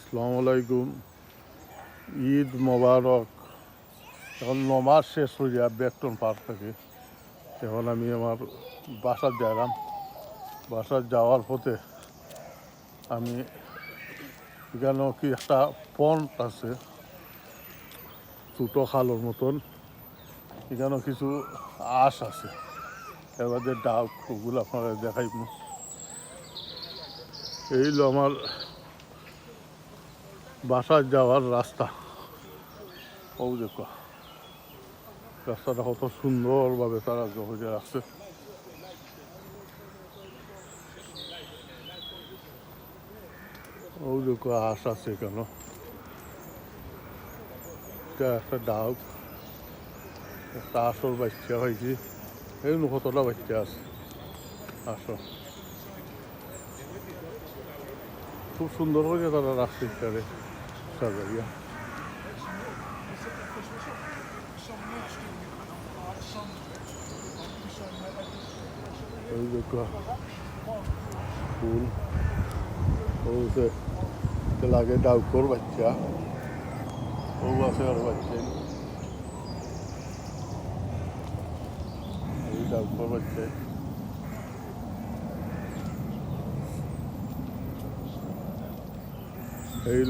আসসালামু আলাইকুম। ঈদ মোবারক। এখন নমাজ শেষ হইয়া বেকটন পার্ক থেকে এখন আমি আমার বাসার যাইলাম। বাসার যাওয়ার পথে আমি এখানেও কি একটা পন্ড আছে ছোটো খালোর মতন, এখানেও কিছু আঁশ আছে, এবার যে ডাব ওগুলো আপনারা দেখাইব। এই হলো আমার বাসার যাওয়ার রাস্তা। ও দেখো রাস্তাটা কত সুন্দরভাবে তারা জগজে রাখছে। ও দেখো আঁশ আছে কেন, এটা একটা ডাব, একটা আসল বাচ্চা হয়েছি। এই কতটা বাচ্চা আছে আসল, খুব সুন্দর করে তারা রাখছে এটারে সাজাইয়া। ওই দেখো ফুল, ও লাগে ডাউকর বাচ্চা, ও আছে আর বাচ্চা, এই ডাউকর বাচ্চা। এই